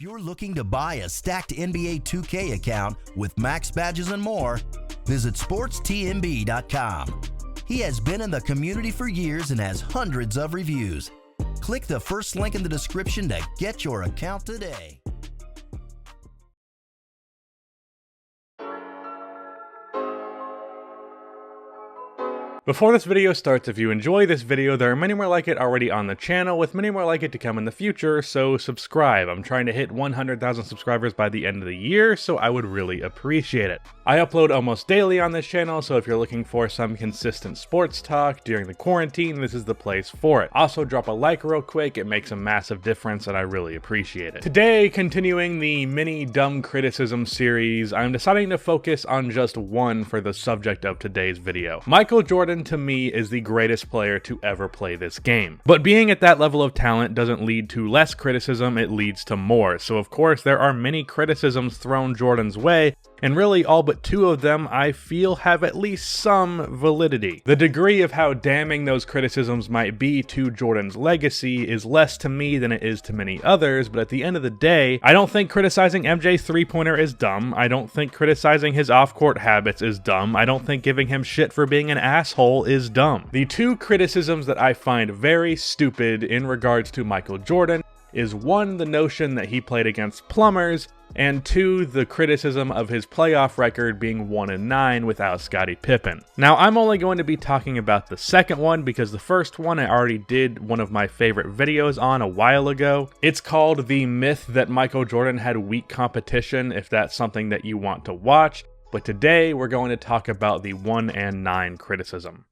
If you're looking to buy a stacked NBA 2K account with max badges and more, visit sportstmb.com. He has been in the community for years and has hundreds of reviews. Click the first link in the description to get your account today. Before this video starts, if you enjoy this video, there are many more like it already on the channel, with many more like it to come in the future, so subscribe. I'm trying to hit 100,000 subscribers by the end of the year, so I would really appreciate it. I upload almost daily on this channel, so if you're looking for some consistent sports talk during the quarantine, this is the place for it. Also, drop a like real quick, it makes a massive difference and I really appreciate it. Today, continuing the mini dumb criticism series, I'm deciding to focus on just one for the subject of today's video. Michael Jordan, to me, is the greatest player to ever play this game. But being at that level of talent doesn't lead to less criticism, it leads to more. So of course, there are many criticisms thrown Jordan's way, and really all but two of them I feel have at least some validity. The degree of how damning those criticisms might be to Jordan's legacy is less to me than it is to many others, but at the end of the day, I don't think criticizing MJ's three-pointer is dumb, I don't think criticizing his off-court habits is dumb, I don't think giving him shit for being an asshole is dumb. The two criticisms that I find very stupid in regards to Michael Jordan is one, the notion that he played against plumbers, and two, the criticism of his playoff record being 1-9 without Scottie Pippen. Now, I'm only going to be talking about the second one because the first one I already did one of my favorite videos on a while ago. It's called The Myth That Michael Jordan Had Weak Competition, if that's something that you want to watch. But today, we're going to talk about the 1-9 criticism.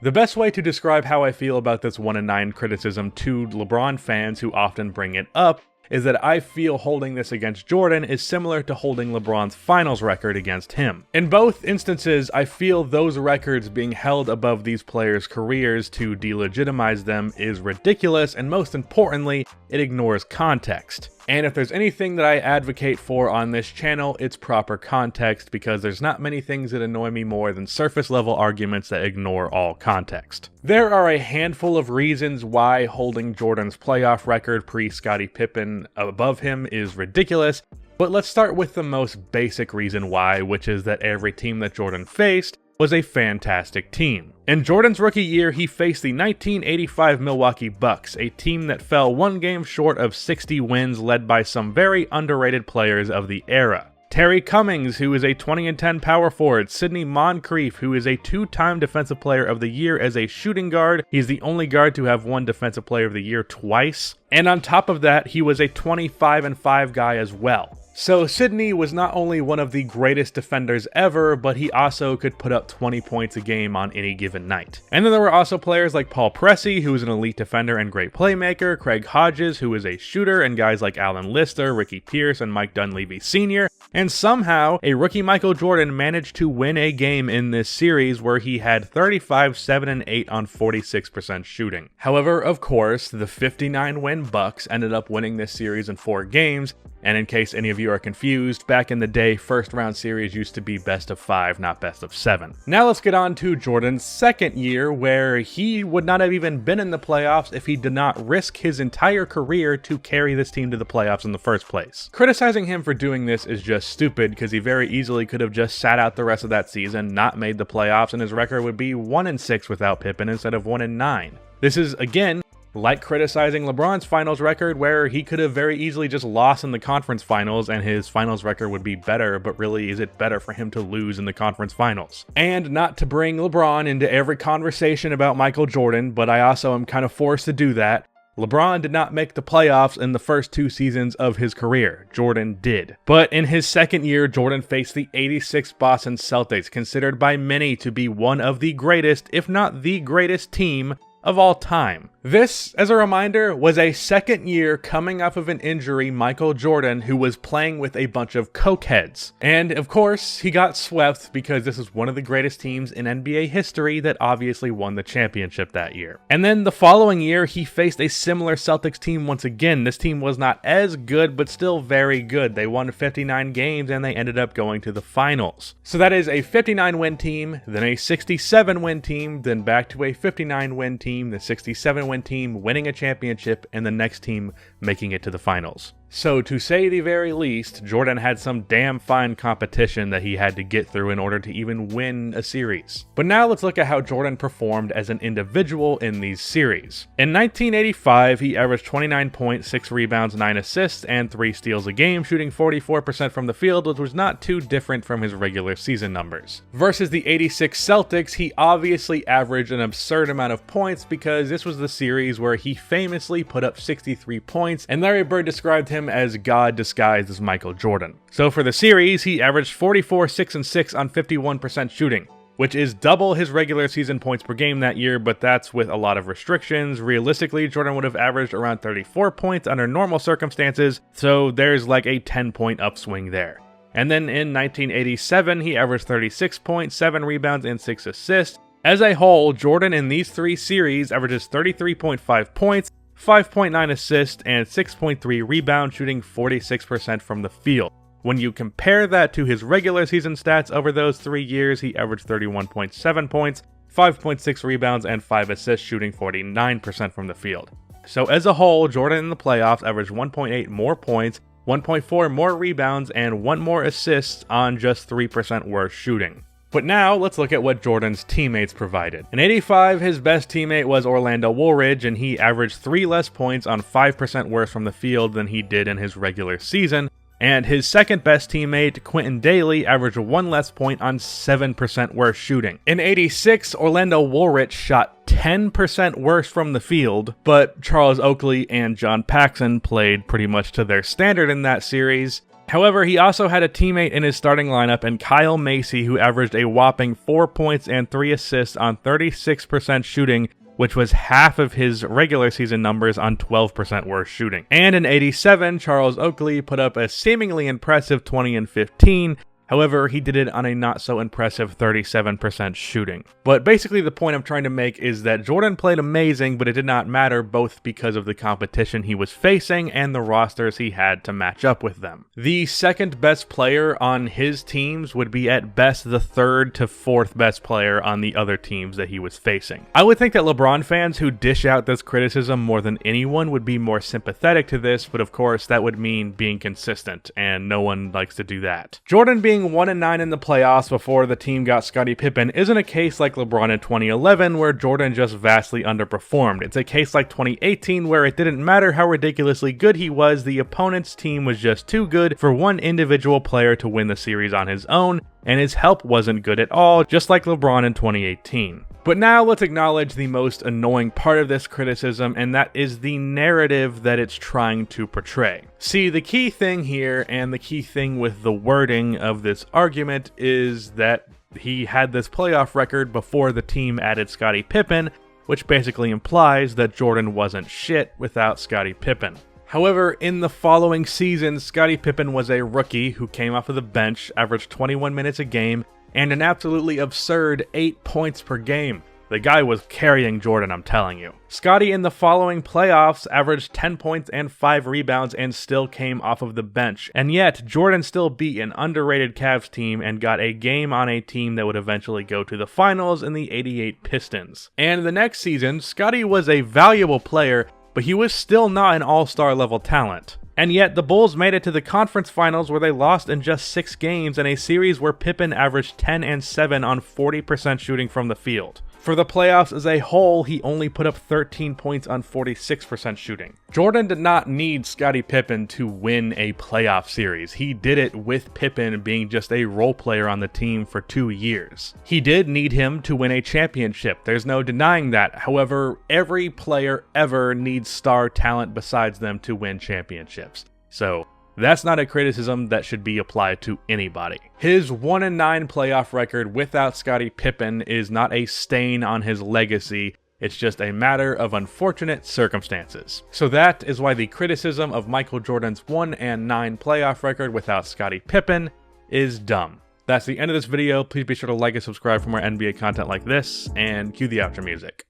The best way to describe how I feel about this 1-9 criticism to LeBron fans who often bring it up is that I feel holding this against Jordan is similar to holding LeBron's finals record against him. In both instances, I feel those records being held above these players' careers to delegitimize them is ridiculous, and most importantly, it ignores context. And if there's anything that I advocate for on this channel, it's proper context, because there's not many things that annoy me more than surface level arguments that ignore all context. There are a handful of reasons why holding Jordan's playoff record pre-Scottie Pippen above him is ridiculous, but let's start with the most basic reason why, which is that every team that Jordan faced was a fantastic team. In Jordan's rookie year, he faced the 1985 Milwaukee Bucks, a team that fell one game short of 60 wins, led by some very underrated players of the era. Terry Cummings, who is a 20-10 power forward, Sidney Moncrief, who is a two-time Defensive Player of the Year as a shooting guard. He's the only guard to have won Defensive Player of the Year twice. And on top of that, he was a 25-5 guy as well. So Sidney was not only one of the greatest defenders ever, but he also could put up 20 points a game on any given night. And then there were also players like Paul Pressey, who was an elite defender and great playmaker, Craig Hodges, who was a shooter, and guys like Alan Lister, Ricky Pierce, and Mike Dunleavy Sr. And somehow, a rookie Michael Jordan managed to win a game in this series where he had 35, 7, and 8 on 46% shooting. However, of course, the 59-win Bucks ended up winning this series in 4 games, and in case any of you are confused, back in the day, first round series used to be best of 5, not best of 7. Now let's get on to Jordan's second year, where he would not have even been in the playoffs if he did not risk his entire career to carry this team to the playoffs in the first place. Criticizing him for doing this is just stupid, because he very easily could have just sat out the rest of that season, not made the playoffs, and his record would be 1-6 without Pippen instead of 1-9. This is, again, like criticizing LeBron's finals record, where he could have very easily just lost in the conference finals and his finals record would be better, but really, is it better for him to lose in the conference finals? And not to bring LeBron into every conversation about Michael Jordan, but I also am kind of forced to do that, LeBron did not make the playoffs in the first 2 seasons of his career. Jordan did. But in his second year, Jordan faced the '86 Boston Celtics, considered by many to be one of the greatest, if not the greatest team of all time. This, as a reminder, was a second year coming off of an injury Michael Jordan, who was playing with a bunch of cokeheads. And of course, he got swept because this is one of the greatest teams in NBA history that obviously won the championship that year. And then the following year, he faced a similar Celtics team once again. This team was not as good, but still very good. They won 59 games and they ended up going to the finals. So that is a 59-win team, then a 67-win team, then back to a 59-win team, the 67-win team winning a championship, and the next team making it to the finals. So to say the very least, Jordan had some damn fine competition that he had to get through in order to even win a series. But now let's look at how Jordan performed as an individual in these series. In 1985, he averaged 29 points, 6 rebounds, 9 assists, and 3 steals a game, shooting 44% from the field, which was not too different from his regular season numbers. Versus the 86 Celtics, he obviously averaged an absurd amount of points because this was the series where he famously put up 63 points, and Larry Bird described him as God disguised as Michael Jordan. So for the series, he averaged 44, 6, and 6 on 51% shooting, which is double his regular season points per game that year, but that's with a lot of restrictions. Realistically, Jordan would have averaged around 34 points under normal circumstances, so there's like a 10-point upswing there. And then in 1987, he averaged 36 points, 7 rebounds, and 6 assists. As a whole, Jordan in these 3 series averages 33.5 points, 5.9 assists, and 6.3 rebounds, shooting 46% from the field. When you compare that to his regular season stats over those 3 years, he averaged 31.7 points, 5.6 rebounds, and 5 assists, shooting 49% from the field. So as a whole, Jordan in the playoffs averaged 1.8 more points, 1.4 more rebounds, and 1 more assists on just 3% worse shooting. But now, let's look at what Jordan's teammates provided. In '85, his best teammate was Orlando Woolridge, and he averaged 3 less points on 5% worse from the field than he did in his regular season. And his second best teammate, Quentin Daly, averaged 1 less point on 7% worse shooting. In '86, Orlando Woolridge shot 10% worse from the field, but Charles Oakley and John Paxson played pretty much to their standard in that series. However, he also had a teammate in his starting lineup in Kyle Macy, who averaged a whopping 4 points and 3 assists on 36% shooting, which was half of his regular season numbers on 12% worse shooting. And in '87, Charles Oakley put up a seemingly impressive 20 and 15. However, he did it on a not so impressive 37% shooting. But basically the point I'm trying to make is that Jordan played amazing, but it did not matter, both because of the competition he was facing and the rosters he had to match up with them. The second best player on his teams would be at best the third to fourth best player on the other teams that he was facing. I would think that LeBron fans who dish out this criticism more than anyone would be more sympathetic to this, but of course that would mean being consistent, and no one likes to do that. Jordan being 1-9 in the playoffs before the team got Scottie Pippen isn't a case like LeBron in 2011 where Jordan just vastly underperformed. It's a case like 2018 where it didn't matter how ridiculously good he was, the opponent's team was just too good for one individual player to win the series on his own, and his help wasn't good at all, just like LeBron in 2018. But now let's acknowledge the most annoying part of this criticism, and that is the narrative that it's trying to portray. See, the key thing here, and the key thing with the wording of this argument, is that he had this playoff record before the team added Scottie Pippen, which basically implies that Jordan wasn't shit without Scottie Pippen. However, in the following season, Scottie Pippen was a rookie who came off of the bench, averaged 21 minutes a game, and an absolutely absurd 8 points per game. The guy was carrying Jordan, I'm telling you. Scottie in the following playoffs averaged 10 points and 5 rebounds and still came off of the bench. And yet, Jordan still beat an underrated Cavs team and got a game on a team that would eventually go to the finals in the '88 Pistons. And the next season, Scottie was a valuable player, but he was still not an all-star level talent. And yet, the Bulls made it to the conference finals where they lost in just 6 games in a series where Pippen averaged 10 and 7 on 40% shooting from the field. For the playoffs as a whole, he only put up 13 points on 46% shooting. Jordan did not need Scottie Pippen to win a playoff series. He did it with Pippen being just a role player on the team for 2 years. He did need him to win a championship. There's no denying that. However, every player ever needs star talent besides them to win championships. So, that's not a criticism that should be applied to anybody. His 1-9 playoff record without Scottie Pippen is not a stain on his legacy. It's just a matter of unfortunate circumstances. So that is why the criticism of Michael Jordan's 1-9 playoff record without Scottie Pippen is dumb. That's the end of this video. Please be sure to like and subscribe for more NBA content like this, and cue the outro music.